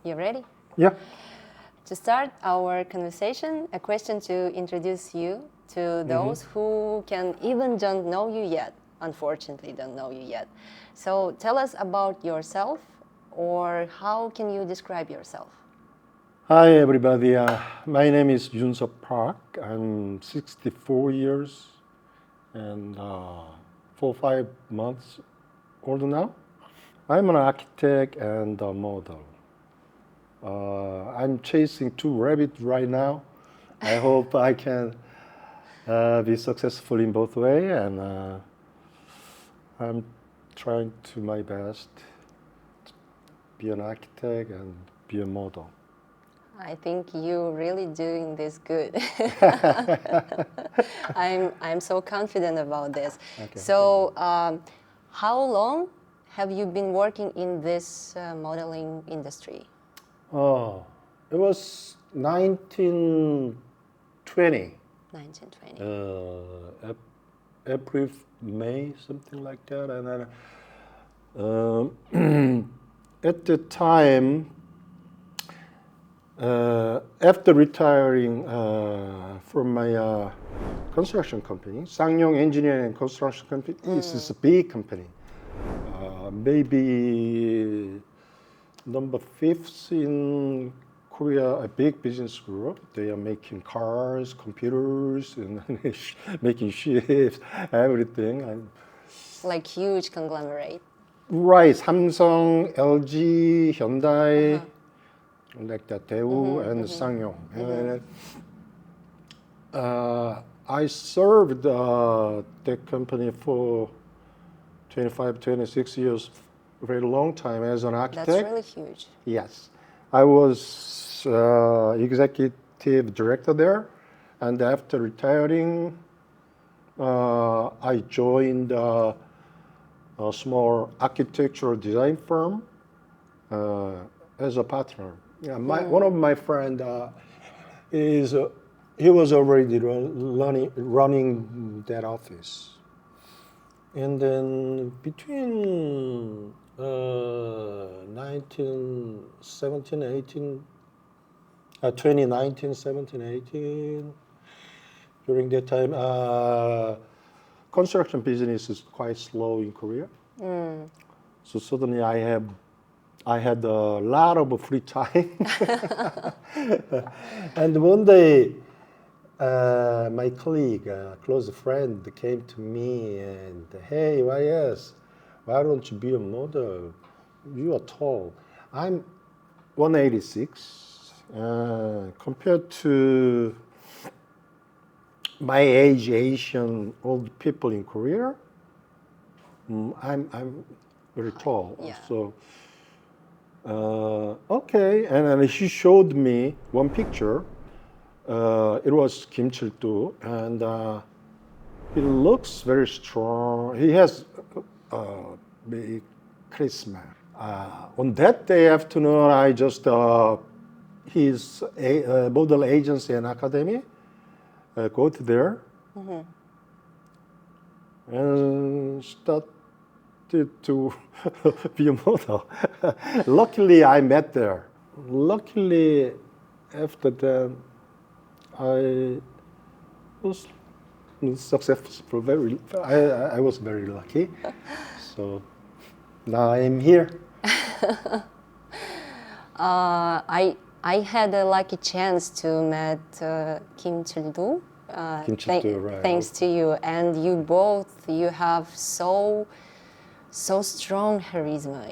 You ready? Yeah. To start our conversation, a question to introduce you to those who can even don't know you yet, unfortunately don't know you yet. So tell us about yourself, or how can you describe yourself? Hi, everybody. My name is Yoon Sup. I'm 64 years and 4 5 months old now. I'm an architect and a model. I'm chasing two rabbits right now. I hope I can be successful in both ways, and I'm trying to my best to be an architect and be a model. I think you really doing this good. I'm so confident about this. Okay. So, how long have you been working in this modeling industry? Oh, it was 1920. 1920. April, May, something like that. And then at the time, after retiring from my construction company, Sangyong Engineering and Construction Company, this is a big company, maybe number 5th in Korea, a big business group. They are making cars, computers, and making ships, everything. And Like huge conglomerate. right, Samsung, LG, Hyundai, like that, Daewoo, and Sangyong. And I served that company for 25, 26 years, a very long time as an architect. That's really huge. Yes. I was executive director there, and after retiring, I joined a small architectural design firm as a partner. Yeah, one of my friend he was already running that office, and then between 1917, 18, 2019, 17, 18, during that time, construction business is quite slow in Korea. So suddenly I had a lot of free time. And one day, my colleague, close friend, came to me and, hey, why don't you be a model? You are tall. I'm 186. Compared to my age Asian old people in Korea, I'm very tall. Yeah. So okay, and then she showed me one picture. It was Kim Chil-do, and he looks very strong. He has big charisma. On that day afternoon, I just his model agency and academy go to there and started to be a model. Luckily, I met there. Luckily, after that, I was successful. I was very lucky. So now I'm here. I had a lucky chance to meet Kim Chil-do. Kim Chil-do, right. Thanks to you, and you have so strong charisma,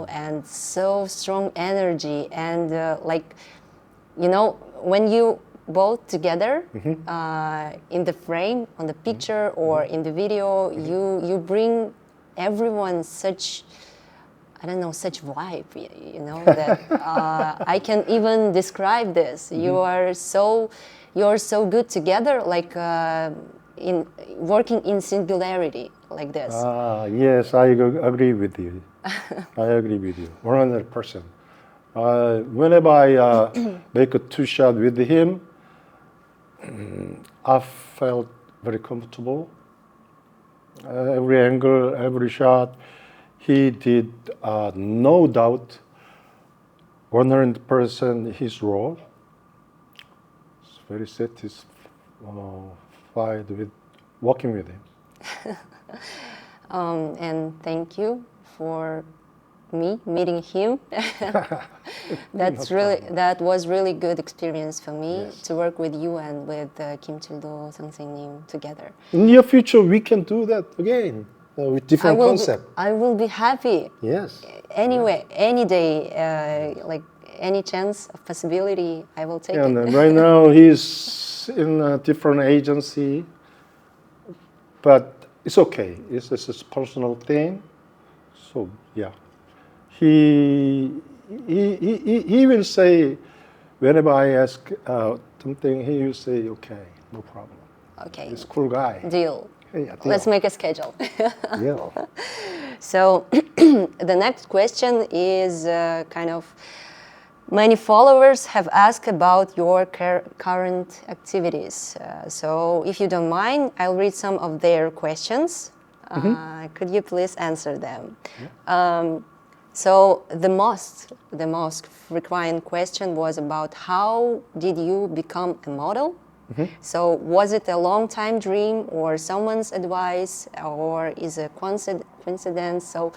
and so strong energy, and when you both together in the frame, on the picture or in the video, you bring everyone such, I don't know, such vibe, that I can even describe this. You're so good together, like in working in singularity like this. Yes, I agree with you. I agree with you, 100%. Whenever I make a two shot with him, I felt very comfortable. Every angle, every shot, he did, no doubt, 100% his role. It's very satisfied with working with him. And thank you for me meeting him. That was really good experience for me to work with you and with Kim Chil-do 선생님 together. In the near future, we can do that again with different concept. I will be happy. Yes. Anyway, any day, like any chance of possibility, I will take it. And right now he's in a different agency, but it's okay. It's just a personal thing. So yeah, he will say whenever I ask something, he will say okay, no problem. Okay. He's a cool guy. Deal. Yeah, deal. Let's make a schedule. Yeah. So the next question is kind of, many followers have asked about your current activities. So if you don't mind, I'll read some of their questions. Could you please answer them? Yeah. So the most frequent question was about how did you become a model? So was it a long time dream or someone's advice or is a coincidence? So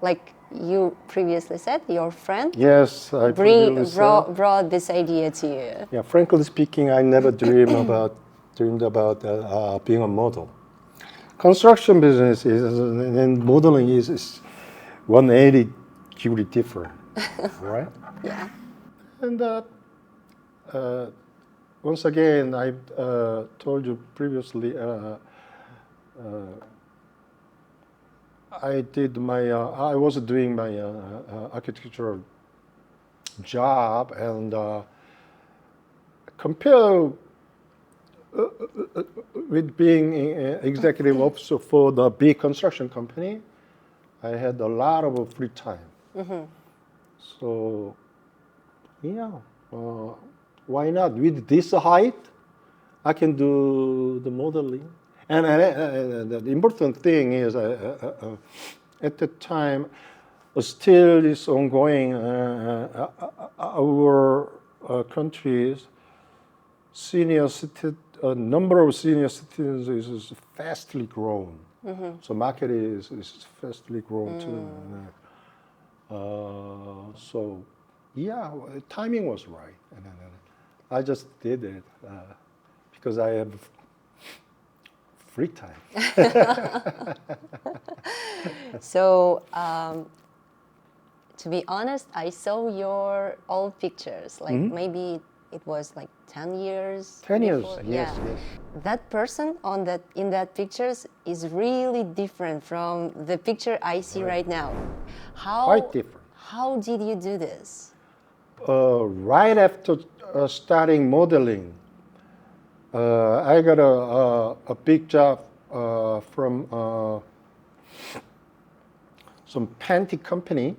like you previously said, your friend brought this idea to you. Yeah, frankly speaking, I never dreamed about being a model. Construction business and modeling is 180 degree different, right? Yeah. And once again, I told you previously, I was doing my architectural job, and compare with being executive officer for the big construction company, I had a lot of free time. So, yeah, why not? With this height, I can do the modeling. And the important thing is, at the time, still is ongoing. Our country's number of senior citizens is fastly grown. So market is fastly grown too. So yeah, timing was right. And I just did it because I have free time. So, to be honest, I saw your old pictures. Like maybe it was like 10 years. 10 years, before. yes, Yeah. yes. That person in that pictures is really different from the picture I see right now. Quite different. How did you do this? Right after starting modeling, I got a big job from some panty company.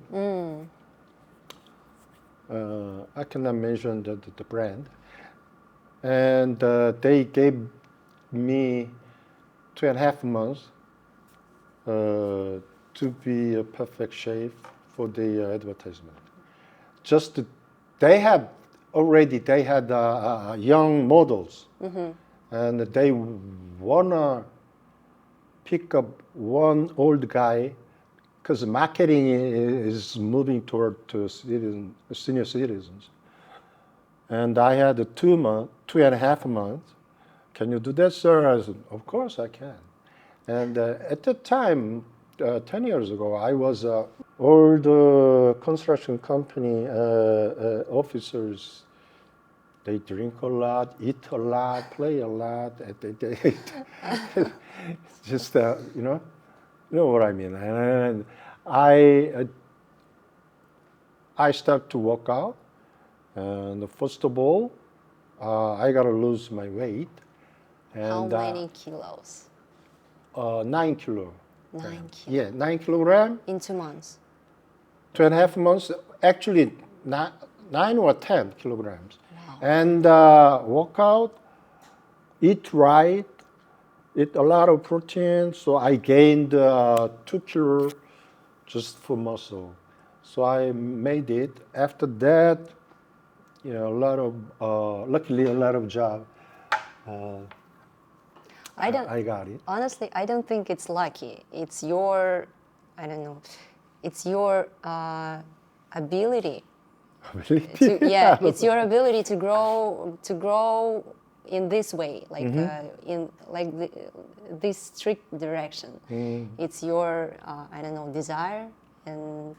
I cannot mention the brand. And they gave me 2.5 months to be a perfect shape for the advertisement. Just they had young models, and they wanna pick up one old guy because marketing is moving toward senior citizens. And I had 2.5 months. Can you do that, sir? I said, of course I can. And at the time, 10 years ago, I was all the construction company officers. They drink a lot, eat a lot, play a lot. Just you know what I mean. And I start to work out. And first of all, I gotta lose my weight. And, How many kilos? 9 kilo. 9 kilos. Yeah, 9 kilogram. In 2 months. 2.5 months. Actually, 9 or 10 kilograms. Wow. And work out, eat right, eat a lot of protein. So I gained 2 kilos just for muscle. So I made it. After that, you know, luckily a lot of job. I don't. I got it. Honestly, I don't think it's lucky. It's your, I don't know, it's your ability to, yeah, it's your ability to grow in this way, like in like this strict direction. It's your, I don't know, desire and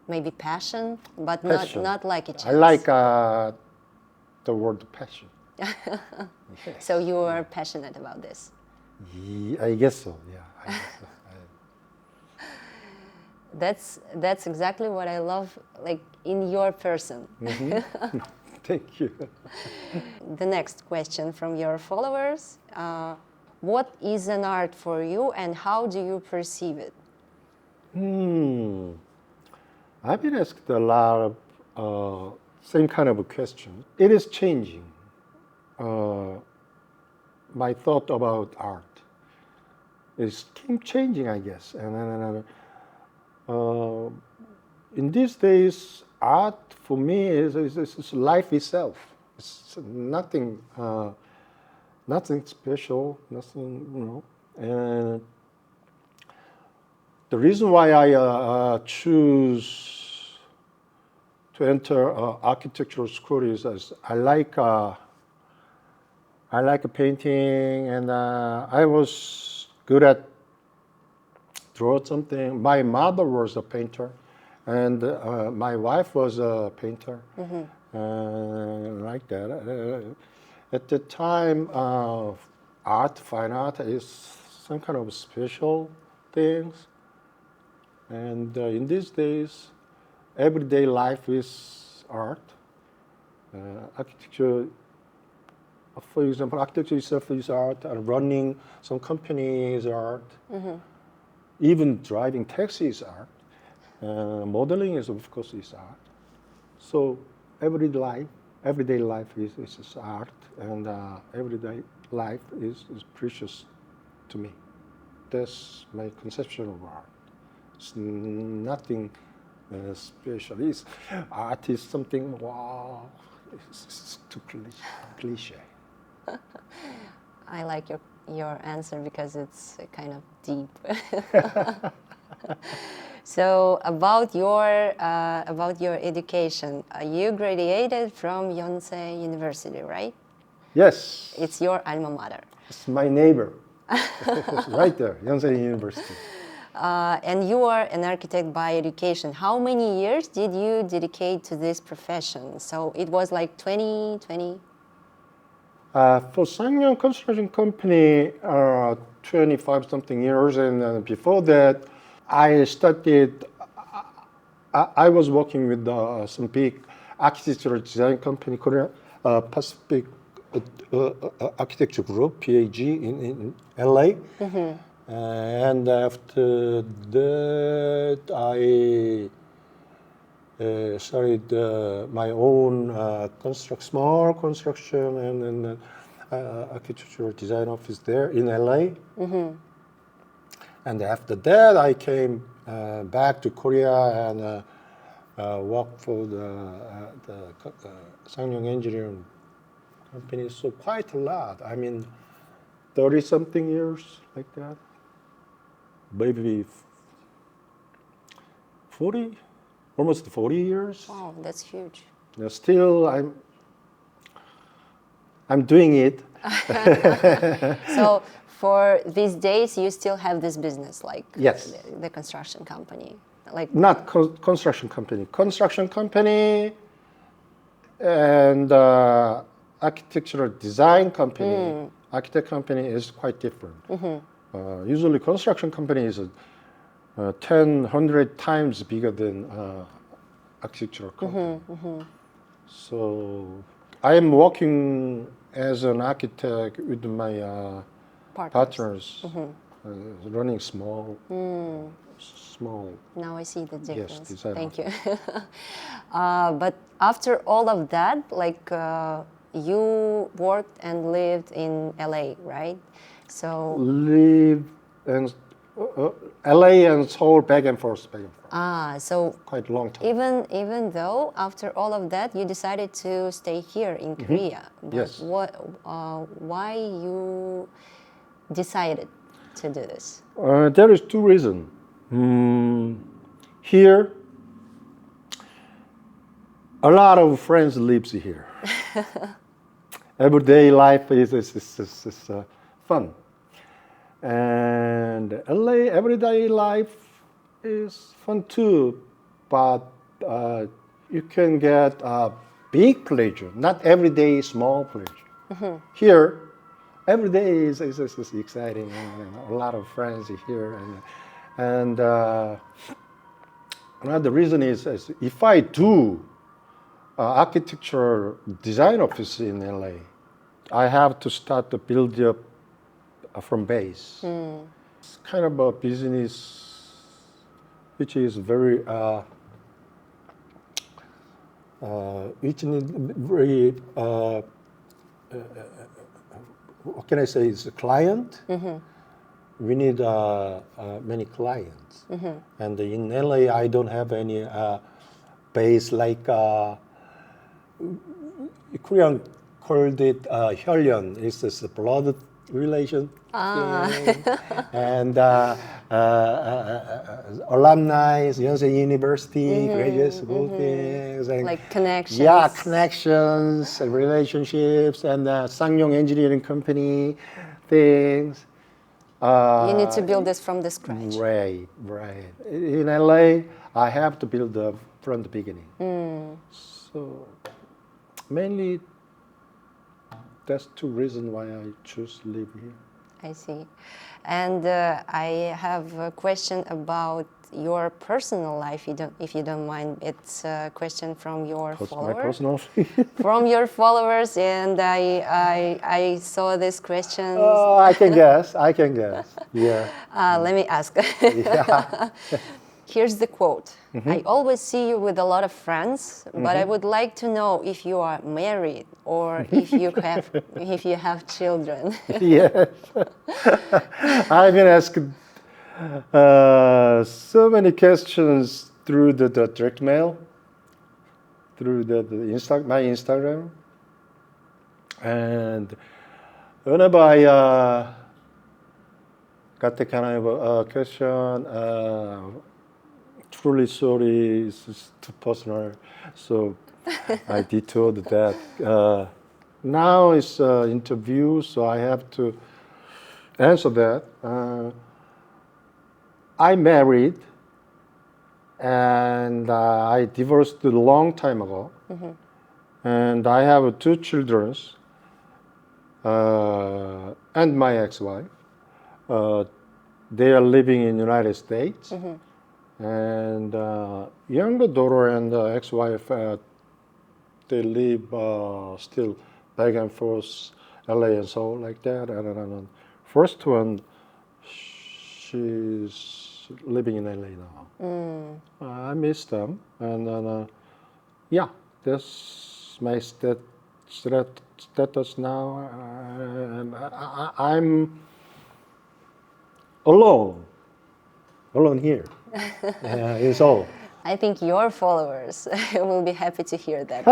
maybe passion, but Passion. not like a chance. I like the word passion. Yes. So you are passionate about this. I guess so. Yeah. I guess so. That's exactly what I love, like in your person. Thank you. The next question from your followers: what is an art for you, and how do you perceive it? I've been asked a lot of same kind of a question. It is changing. My thought about art is keep changing, I guess. And in these days, art for me is life itself. It's nothing special, nothing, you know. And the reason why I choose to enter architectural school is as I like painting, and I was good at draw something. My mother was a painter, and my wife was a painter, like that. At the time, fine art is some kind of special things, and in these days, everyday life is art. Architecture, for example, architecture itself is art, and running some company is art. Even driving taxi is art. Modeling is, of course, is art. So everyday life is art, and everyday life is precious to me. That's my conception of art. It's nothing special. Art is something, wow, it's too cliche. I like your answer because it's kind of deep. So about your education, you graduated from Yonsei University, right? Yes. It's your alma mater. It's my neighbor. It's right there, Yonsei University. And you are an architect by education. How many years did you dedicate to this profession? So it was like 20. For Sanyang Construction Company, 25 something years, and before that, I studied. I was working with some big architectural design company, Korea Pacific Architecture Group (PAG) in LA. And after that, I started my own small construction and architectural design office there in LA. And after that, I came back to Korea and worked for the Sanyong Engineering Company. So quite a lot. I mean, 30 something years like that. Maybe 40. Almost 40 years. Wow, that's huge. Now still, I'm doing it. So for these days, you still have this business, like Yes. the construction company, like Not construction company. Construction company and architectural design company. Architect company is quite different. Usually construction company is 10, 100 times bigger than architectural company. So I am working as an architect with my partners, running small. Now I see the difference. design Thank you. But after all of that, like you worked and lived in LA, right? So Live and LA and Seoul back and forth, back and forth. So Quite a long time. even though after all of that you decided to stay here in Korea, but Yes. why you decided to do this? There is two reasons. Here, a lot of friends lives here. Everyday life is fun. And LA, everyday life is fun too, but you can get a big pleasure, not every day small pleasure. Here, every day is exciting, and a lot of friends here. And another reason is if I do architecture design office in LA, I have to start to build up from base. It's kind of a business which is very which need very what can I say? It's a client. We need many clients, and in LA I don't have any base like Korean called it 혈연. It's just a blood relation thing. And alumni, Yonsei University, graduate school things, and Like connections. Yeah, connections and relationships, and Sangyong Engineering Company things. You need to build this from the scratch. Right. In LA, I have to build from the beginning. So mainly that's two reasons why I choose to live here. I see. And I have a question about your personal life, if you don't mind. It's a question from your My followers. personal. From your followers, and I saw this question. Oh, I can guess. Yeah. Let me ask. Yeah. Here's the quote. I always see you with a lot of friends, but I would like to know if you are married or if you have children. Yes. I've been asked so many questions through the direct mail, through my Instagram, and whenever I got the kind of question, truly sorry, it's too personal, so I detoured that. Now it's an interview, so I have to answer that. I married, and I divorced a long time ago, and I have two children, and my ex-wife. They are living in the United States, and younger daughter and ex-wife, they live still back and forth, LA and Seoul like that. And first one, she's living in LA now. I miss them, and yeah, that's my status now. And I'm alone here in Seoul. I think your followers will be happy to hear that.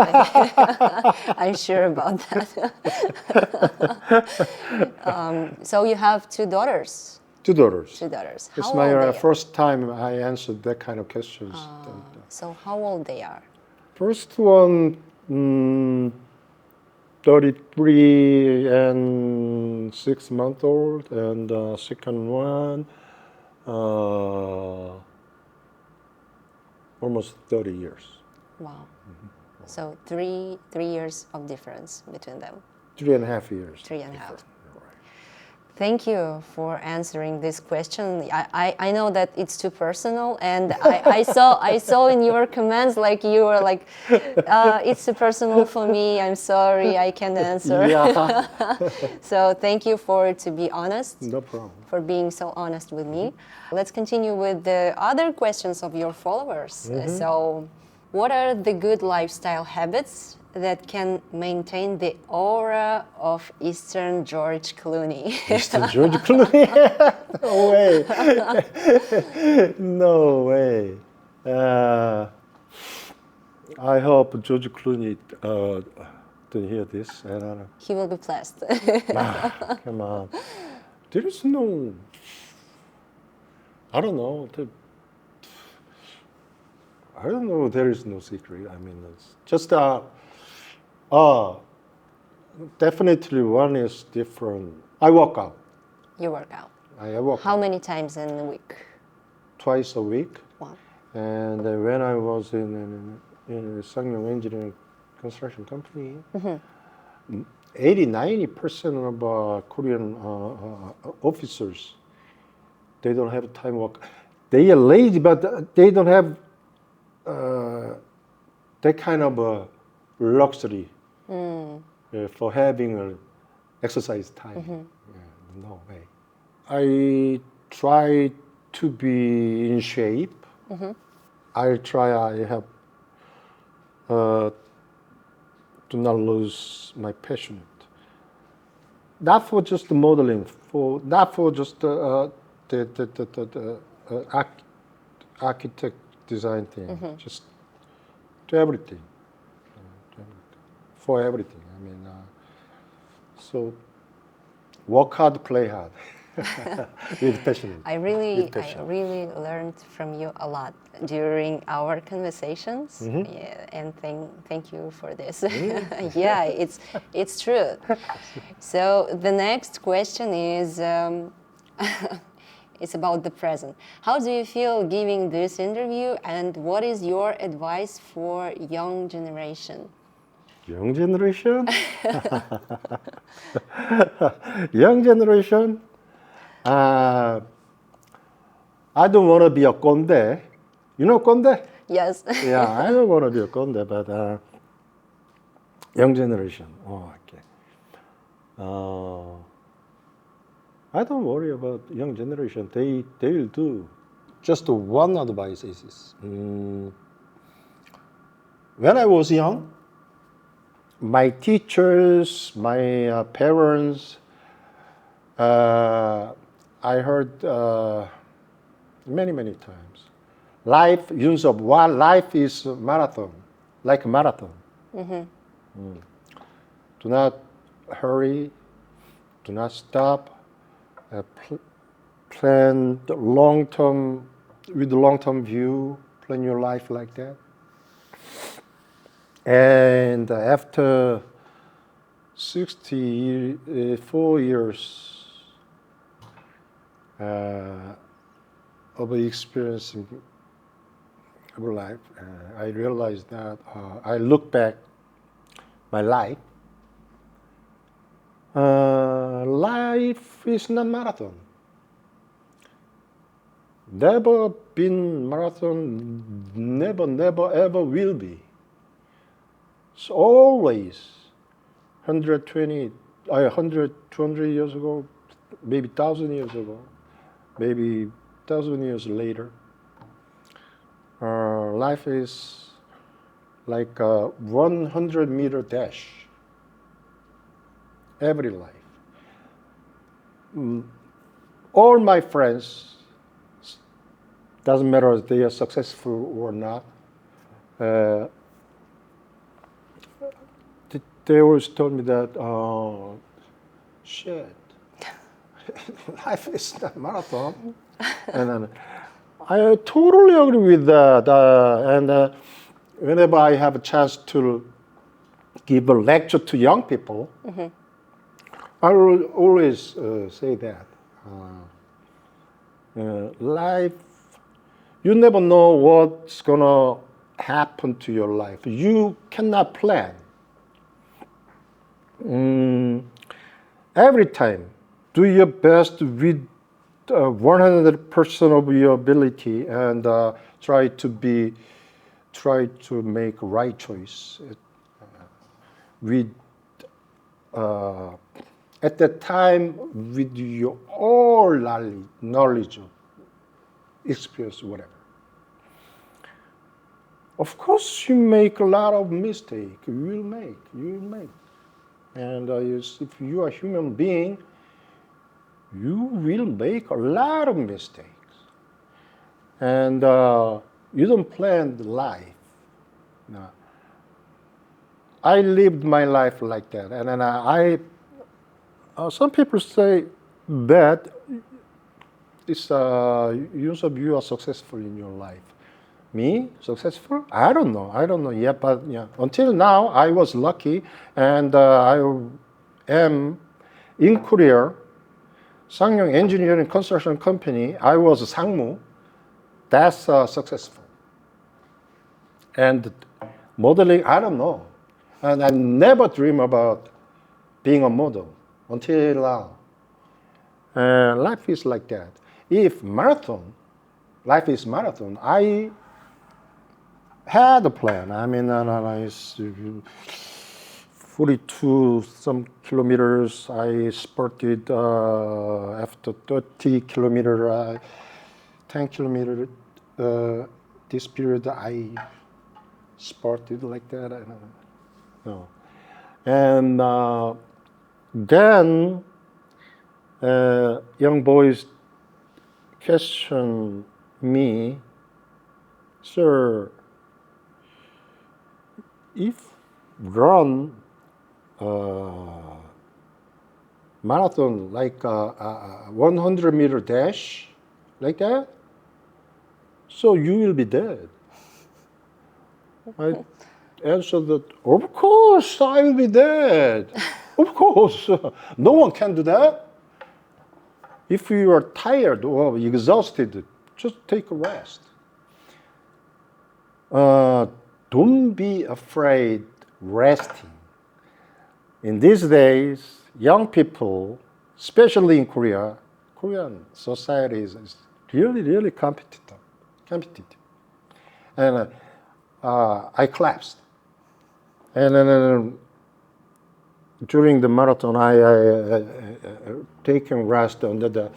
I'm sure about that. So you have two daughters. Two daughters. Two daughters. It's How my old they are? first time I answered that kind of questions. So how old they are? First one, 33 and 6 months old, and second one, almost 30 years. Wow. So three years of difference between them. 3.5 years. 3.5. Thank you for answering this question. I know that it's too personal, and I saw in your comments like you were like, it's too personal for me. I'm sorry, I can't answer. Yeah. So thank you to be honest. No problem. For being so honest with me. Let's continue with the other questions of your followers. So, what are the good lifestyle habits that can maintain the aura of Eastern George Clooney? Mr. George Clooney? No way. No way. I hope George Clooney didn't hear this. I don't know. He will be blessed. Come on. There is no, I don't know. I don't know. There is no secret. I mean, it's just definitely one is different. I work out. You work out. I work How out many times in a week? twice a week. Wow. And when I was in a Sangyeong engineering construction company, 80-90% of Korean officers, they don't have time work. They are lazy, but they don't have that kind of luxury for having exercise time. Yeah, no way. I try to be in shape. I have to not lose my passion. Not for just the modeling, not for just the architect design thing, just to everything, for everything. I mean, so work hard, play hard, with passion. I really learned from you a lot during our conversations. Yeah, and thank you for this. Yeah, it's true. So the next question is it's about the present. How do you feel giving this interview, and what is your advice for young generation? Young generation? Young generation? I don't want to be a conde. You know conde? Yes. Yeah, I don't want to be a conde, but young generation. Oh, okay. I don't worry about young generation. They will do. Just one advice is this. When I was young, my teachers, my parents, I heard many times. Life, Yoon Sup, life is marathon, like a marathon. Do not hurry, do not stop. Plan the long-term, with the long-term view, plan your life like that. And after 64 years of experiencing of life, I realized that I look back my life. Life is not marathon. Never been marathon, never ever will be. It's always 120, 100, 200 years ago, maybe 1,000 years ago, maybe 1,000 years later. Life is like a 100-meter dash. Every life. All my friends, doesn't matter if they are successful or not, they always told me that, shit, life is not a marathon. And I totally agree with that. And whenever I have a chance to give a lecture to young people, I will always say that. Life, you never know what's going to happen to your life. You cannot plan. Every time, do your best with 100% of your ability and try to make right choice. With at that time, with your all knowledge, experience, whatever. Of course, you make a lot of mistakes. You will make. And if you are a human being, you will make a lot of mistakes. And you don't plan life. No. I lived my life like that. And then some people say that Yoon Sup, you are successful in your life. Me? Successful? I don't know yet, but yeah. Until now, I was lucky, and I am in Korea, Sangyong Engineering Construction Company. I was 상무. That's successful. And modeling, I don't know. And I never dream about being a model until now. Life is like that. If life is marathon, I had a plan. I mean, it's 42 some kilometers. I spurted after 30 kilometers, 10 kilometers. This period I spurted like that. I don't know. And then young boys question me, sir, if run marathon like 100-meter dash like that, so you will be dead. I answered that, of course I will be dead. Of course, no one can do that. If you are tired or exhausted, just take a rest. Don't be afraid resting. In these days, young people, especially in Korea, Korean society is really, really competitive. And I collapsed. And then during the marathon, I taken rest under the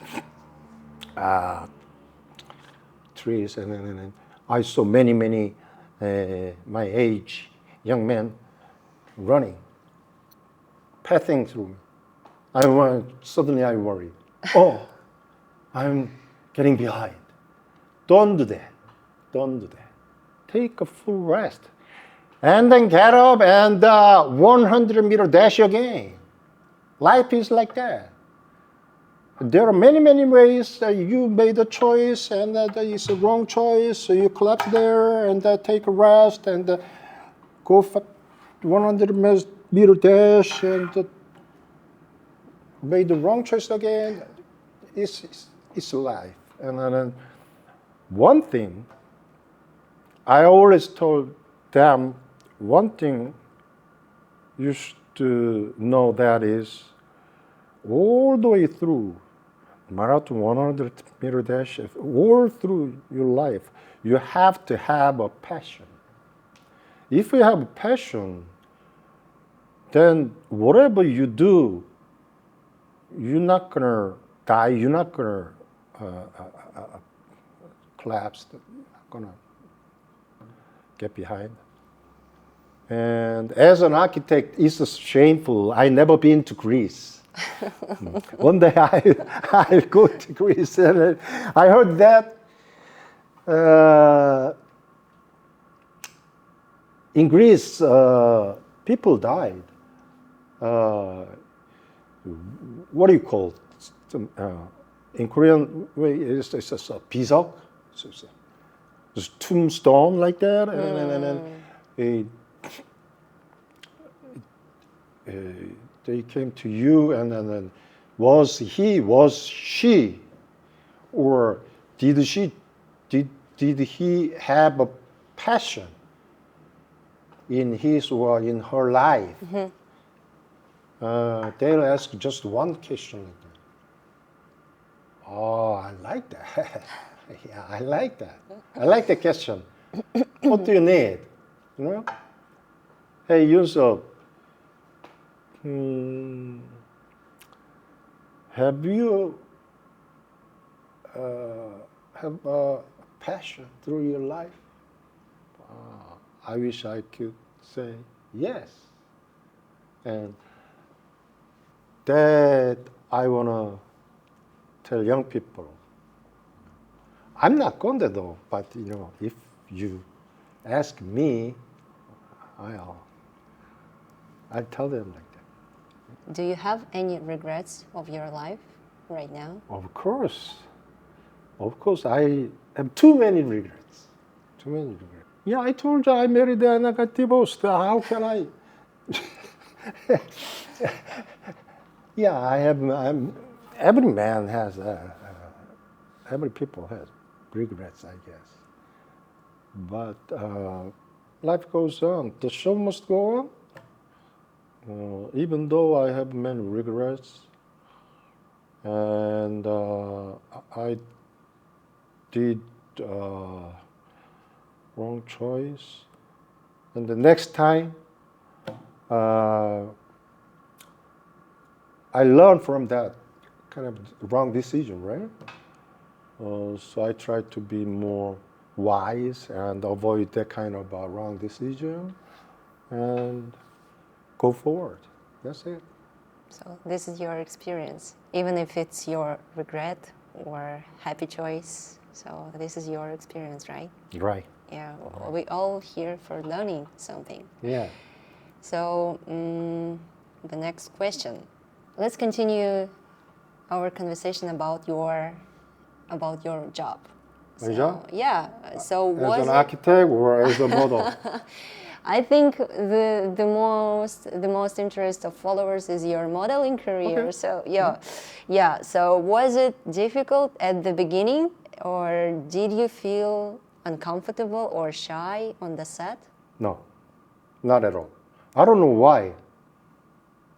trees, and then I saw many my age young men running, passing through me. Suddenly I worry. Oh, I'm getting behind. Don't do that. Take a full rest. And then get up and 100-meter dash again. Life is like that. There are many ways you made a choice and it's a wrong choice. So you collapse there and take a rest and go for 100-meter dash and made the wrong choice again. It's life. And one thing I always told them, one thing you should know, that is all the way through marathon, 100-meter dash, all through your life, you have to have a passion. If you have a passion, then whatever you do, you're not gonna die, you're not gonna collapse, you're not gonna get behind. And as an architect, it's shameful. I never been to Greece. One day I'll go to Greece. And I heard that in Greece, people died. What do you call it? In Korean way, it's a 비석. It's a tombstone like that. And they came to you, and then was she, or did he have a passion in his or in her life? They'll ask just one question like that. Oh, I like that. Yeah, I like that. I like the question. What do you need? You know? Hey, Yoon Sup, have you have a passion through your life? I wish I could say yes. And that I want to tell young people. I'm not Conde though, but if you ask me, I tell them like that. Do you have any regrets of your life right now? Of course, I have too many regrets. Too many regrets. Yeah, I told you I married and I got divorced. How can I? Yeah, I have. Every man has. Every people has regrets, I guess. But life goes on. The show must go on. Even though I have many regrets, and I did wrong choice, and the next time I learned from that kind of wrong decision, right? So I try to be more wise and avoid that kind of wrong decision and go forward. That's it. So this is your experience, even if it's your regret or happy choice. So this is your experience, right? Right. Yeah, we all here for learning something. Yeah. So the next question. Let's continue our conversation about your job. My job? Yeah. So As was an architect or as a model? I think the most interest of followers is your modeling career. Okay. So yeah. So was it difficult at the beginning, or did you feel uncomfortable or shy on the set? No, not at all. I don't know why,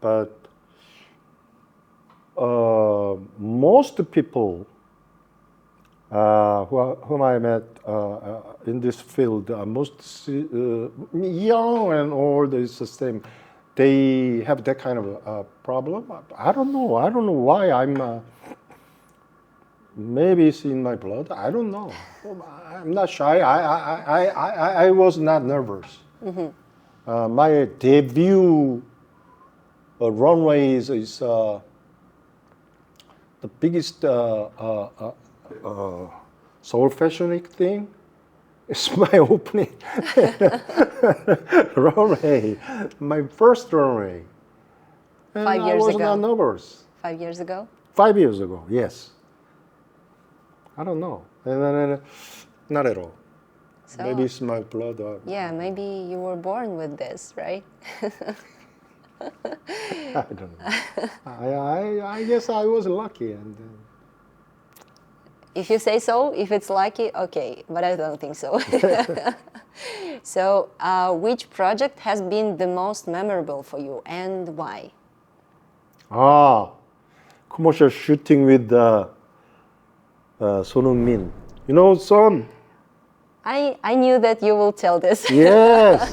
but most people whom I met in this field, most young and old is the same. They have that kind of problem. I don't know. I don't know why I'm. Maybe it's in my blood. I don't know. I'm not shy. I was not nervous. Mm-hmm. My debut runway is the biggest Seoul Fashion Week thing. It's my opening runway, my first runway. And 5 years I was ago. not nervous. 5 years ago? 5 years ago, yes. I don't know. Not at all. So, Maybe it's my blood. Yeah, maybe you were born with this, right? I don't know. I guess I was lucky. And If you say so, if it's lucky, okay, but I don't think so. So, which project has been the most memorable for you and why? Commercial shooting with Son Min. You know Son? I knew that you will tell this. Yes.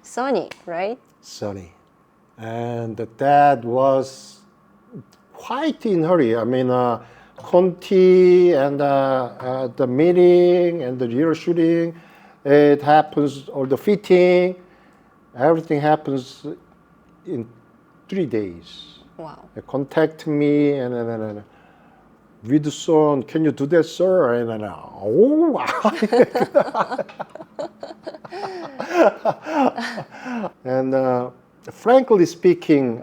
Sony, right? Sonny. And the dad was quite in hurry. I mean, Conti and the meeting and the real shooting, it happens, or the fitting, everything happens in 3 days. Wow. They contact me and with son, can you do that, sir? And and frankly speaking,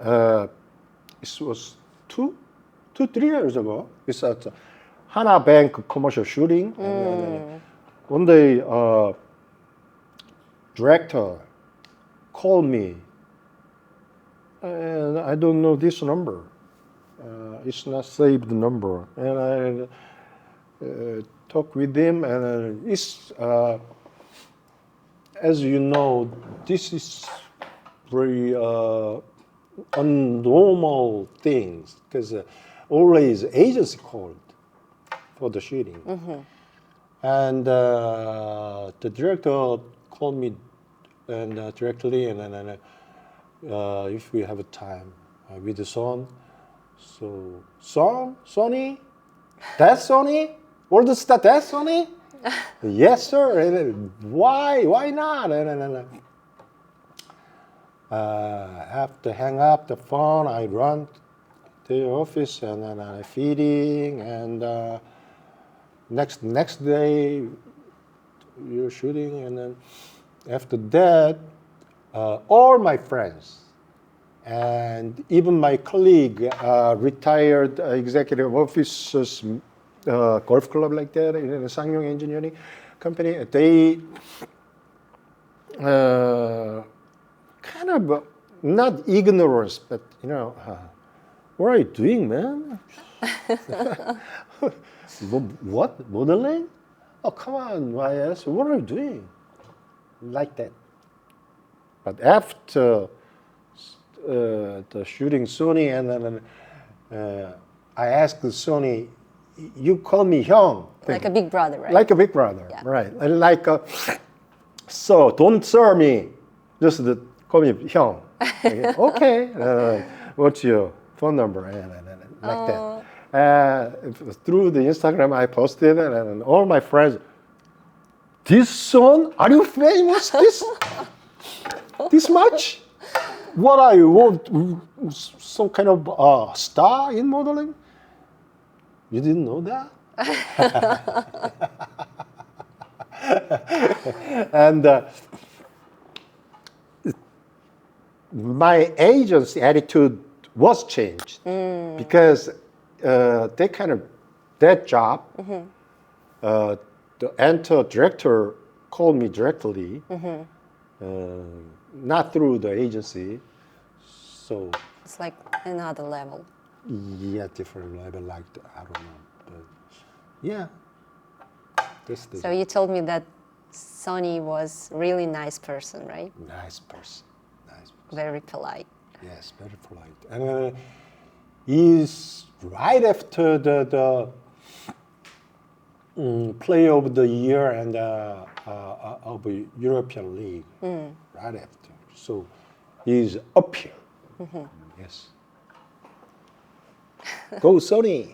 this was 3 years ago. It's at Hana Bank commercial shooting. And one day, director called me, and I don't know this number. It's not saved number, and I talk with him, and it's as you know, this is very unnormal things because always agency called for the shooting, and the director called me and directly, and if we have a time with the son. So, Sony? That's Sony? World star, that's Sony? Yes, sir. And then, why? Why not? And after hang up the phone, I run to the office and then I feeding and next day you're shooting and then after that all my friends and even my colleague, retired executive officers, golf club like that in a Sangyong engineering company, they kind of not ignorance, but what are you doing, man? What modeling? Oh, come on, YS, what are you doing? Like that. But after the shooting Sony, and then I asked Sony, you call me Hyung. Like a big brother, right? Like a big brother, Yeah. right. And like, so don't serve me, just call me Hyung. Okay, what's your phone number? And like that. Through the Instagram, I posted it, and all my friends, this son, are you famous this much? What are you, some kind of star in modeling? You didn't know that? And my agent's attitude was changed because they kind of, that job, the enter director called me directly, not through the agency. So It's like another level. yeah, different level, like I don't know, but yeah. So you told me that Sonny was really nice person, right? Nice person, nice person. Very polite. Yes, very polite. And he's right after the play of the year and of the European League, right after. So he's up here. Yes. Go Sony.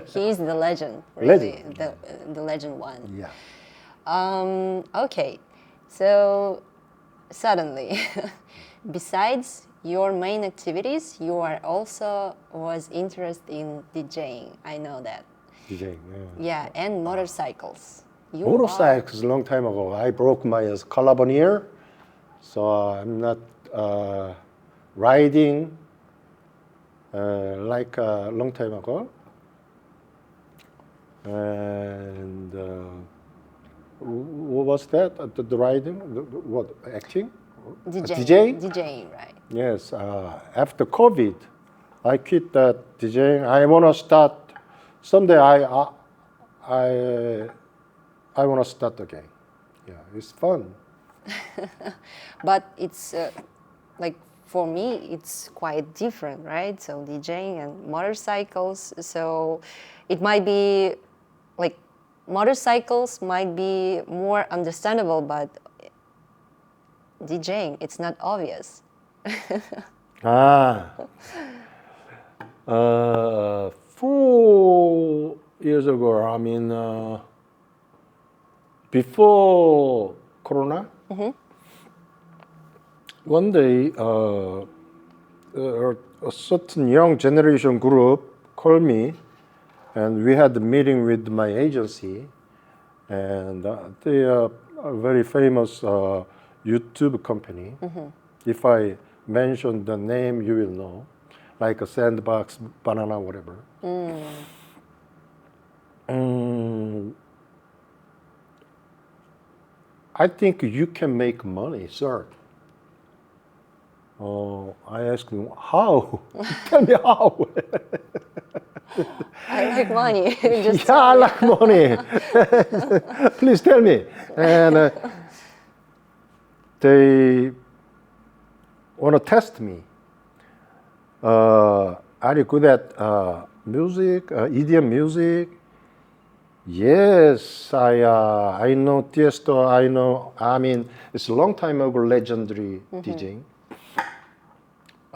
He's the legend, really. Legend. The legend one. Yeah. Okay, so suddenly, besides your main activities, you are also was interested in DJing. I know that. DJing. Yeah, and motorcycles. You Motorcycles a long time ago. I broke my collarbone here, so I'm not riding like a long time ago. And what was that? The riding? What, acting? DJing? DJing, right? Yes. After COVID, I quit that DJing. I want to start someday. I want to start again. Yeah, it's fun. But it's like for me, it's quite different, right? So DJing and motorcycles. So it might be like motorcycles might be more understandable, but DJing, it's not obvious. 4 years ago, I mean, before Corona, one day a certain young generation group called me, and we had a meeting with my agency, and they are a very famous YouTube company. If I mention the name, you will know, like a Sandbox, Banana, whatever. I think you can make money, sir. I asked him, how? Tell me how. I like money. Just Yeah, I like money. Please tell me. And they want to test me. Are you good at music, EDM music? Yes, I know Tiesto. I mean, it's a long time ago, legendary DJing.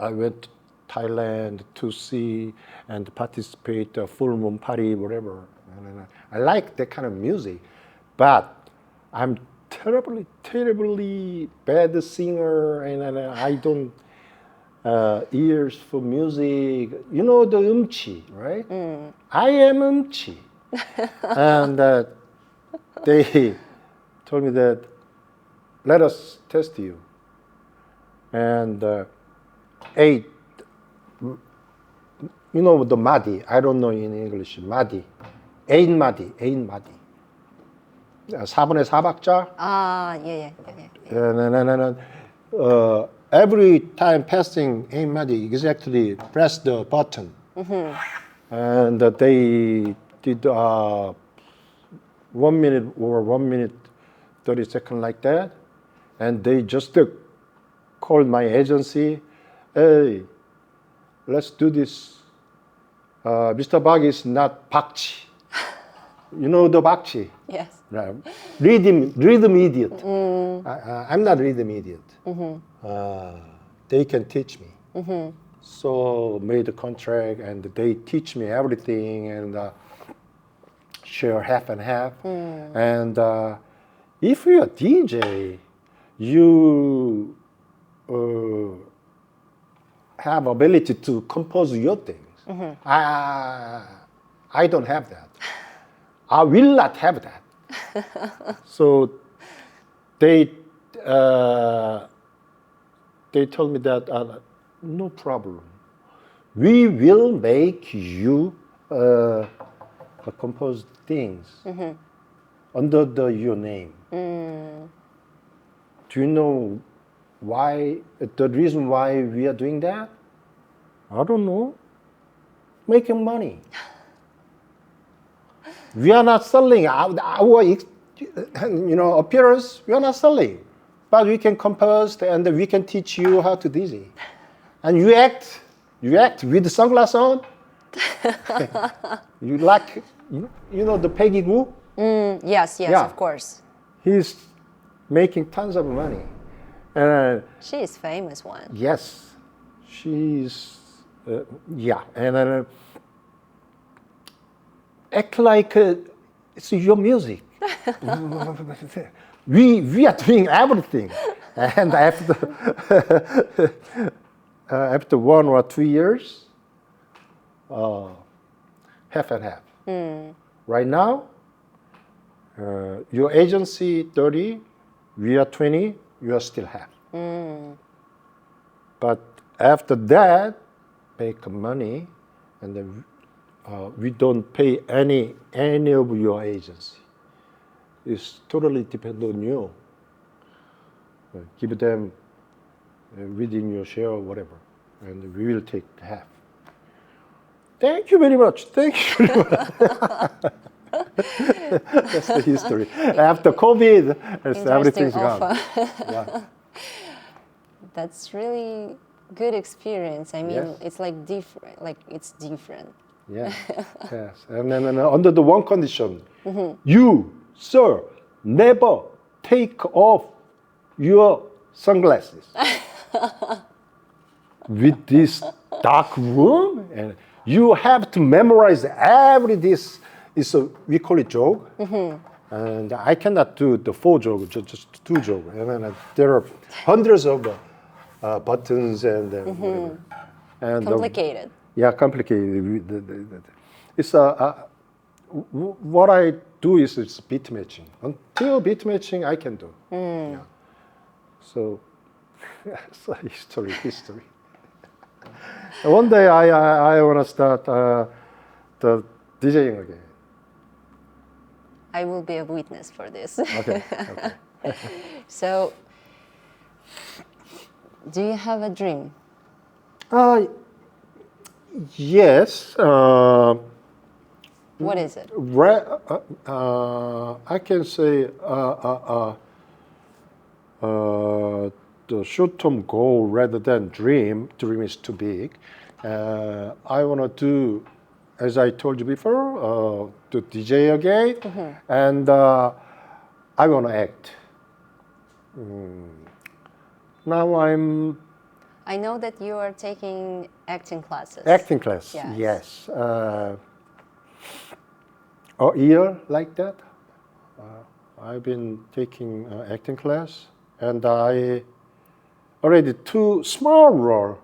I went to Thailand to see and participate full moon party, whatever. And I like that kind of music. but I'm terribly bad singer, and I don't ears for music. You know the umchi, right? I am umchi, and they told me that let us test you, and ate. You know the madi. I don't know in English madi. eight madi. 4분의 4박자. Ah, yeah. And every time passing Madi exactly press the button. And they did 1 minute or 1 minute 30 seconds like that. And they just called my agency. Hey, let's do this. Mr. Bak is not Bakchi. You know the Bakchi? Yes. Right. Rhythm idiot. I'm not rhythm idiot. They can teach me. So made a contract and they teach me everything and share half and half. And if you're a DJ, you have ability to compose your things. I don't have that. I will not have that. So they told me that no problem. We will make you compose things under your name. Do you know why? The reason why we are doing that? I don't know. Making money. We are not selling our appearance. We are not selling, but we can compose and we can teach you how to DJ. And you act with the sunglasses on. You like, you know the Peggy Goo? Yes, Yeah. of course. He's making tons of money, and She is famous one. yes, she's and act like it's your music. we are doing everything, and after 1 or 2 years, half and half. Right now, your agency 30, we are 20, you are still half. But after that, make money, and then we don't pay any of your agency. It's totally depend on you. Give them within your share or whatever, and we will take half. Thank you very much. Thank you very much. That's the history. After COVID, everything's gone. Yeah. That's really good experience. I mean, Yes. it's like different. Like it's different. Yeah. Yes. And then under the one condition, you, sir, never take off your sunglasses. With this dark room, and you have to memorize this. We call it jog, and I cannot do the 4 jog, just 2 jog. And then there are hundreds of buttons and whatever. And Complicated. yeah, complicated. It's what I do is it's beat matching. Until beat matching, I can do. Yeah. So, so history. One day I want to start the DJing again. I will be a witness for this. Okay. So, do you have a dream? Yes. What is it? I can say the short-term goal rather than dream. Dream is too big. I want to do, as I told you before, to DJ again, and I want to act. Now I know that you are taking acting classes. acting class. Yes. A year like that. I've been taking acting class, and I already two small role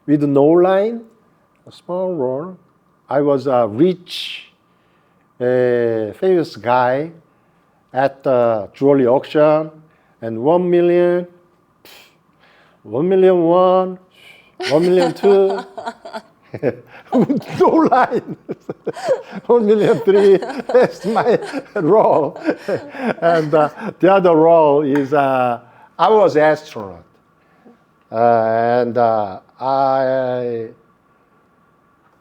with no line, a small role. I was a rich, famous guy at the jewelry auction, and 1 million, 1 million 1, 1 million 2. No line. 1 million 3. That's my role. And the other role is I was astronaut, and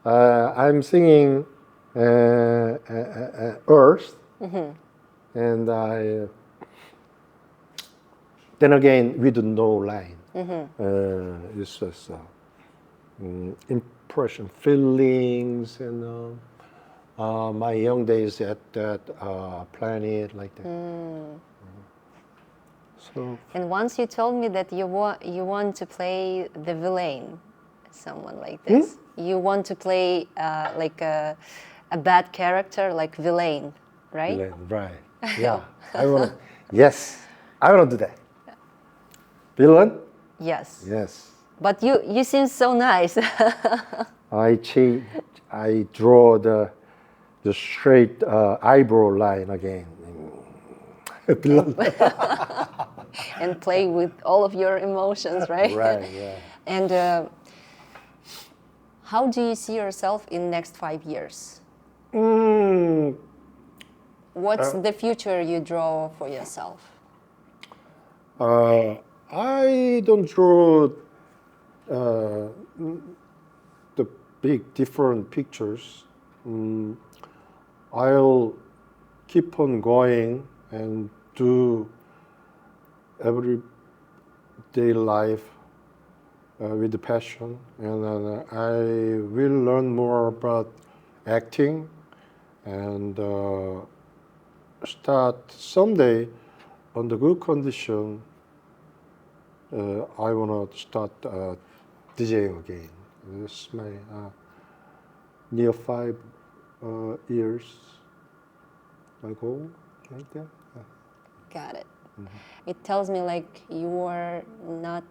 I'm singing Earth, and then again with no line. It's just impression, feelings, and my young days at that planet, like that. So. And once you told me that you want to play the villain, someone like this. You want to play like a bad character, like villain, right? Villain, right. Yeah. I want. Yes. I want to do that. Villain. Yes. Yes. But you seem so nice. I draw the straight eyebrow line again. And play with all of your emotions, right? Right, yeah. And how do you see yourself in next 5 years? What's the future you draw for yourself? I don't draw the big different pictures. I'll keep on going and do everyday life with the passion, and I will learn more about acting and start someday on the good condition. I want to start DJing again. This is my near 5 years my goal, like that. Got it. It tells me like you are not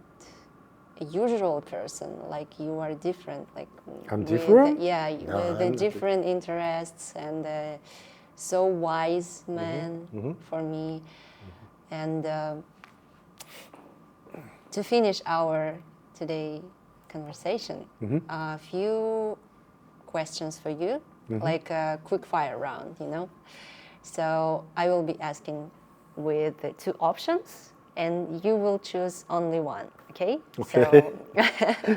a usual person, like you are different. Like I'm different? With the different interests, and so wise man for me. And to finish our today conversation, a few questions for you, like a quick fire round, you know. So I will be asking with the 2 options, and you will choose only one. Okay. Okay. So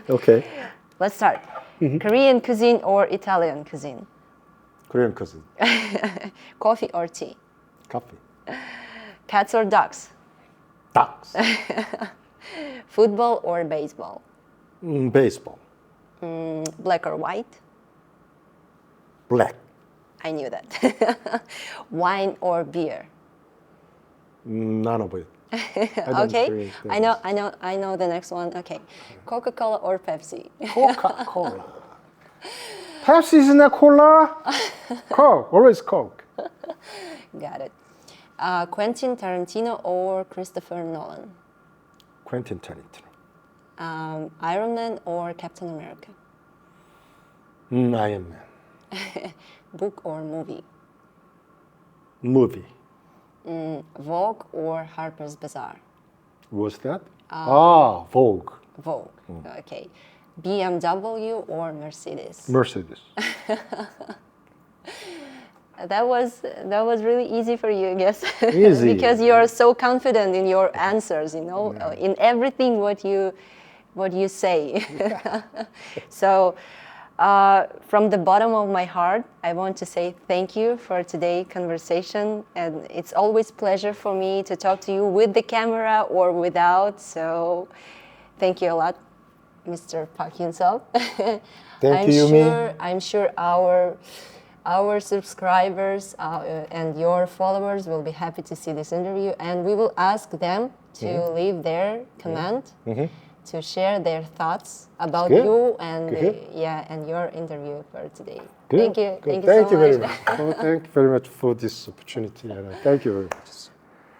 Okay. let's start. Korean cuisine or Italian cuisine? Korean cuisine. Coffee or tea? Coffee. Cats or dogs? Ducks. Football or baseball? Baseball. Black or white? Black. I knew that. Wine or beer? None of it. I don't Okay. drink I know the next one. Okay. Coca-Cola or Pepsi? Coca-Cola. Pepsi is not cola. Coke. Always Coke. Got it. Quentin Tarantino or Christopher Nolan? Quentin Tarantino. Iron Man or Captain America? Iron Man. Book or movie? Movie. Vogue or Harper's Bazaar? What's that? Vogue. Vogue. Okay. BMW or Mercedes? Mercedes. That was really easy for you, I guess. Easy. Because you're so confident in your answers, you know, in everything what you say. So from the bottom of my heart, I want to say thank you for today's conversation, and it's always pleasure for me to talk to you with the camera or without. So thank you a lot, Mr. Park Yoon Sup. Thank you, Yumi. I'm sure our subscribers and your followers will be happy to see this interview, and we will ask them to leave their comment, to share their thoughts about you and and your interview for today. Good. Thank you. Good. Thank you so much. Very much. Thank you very much for this opportunity. And thank you very much.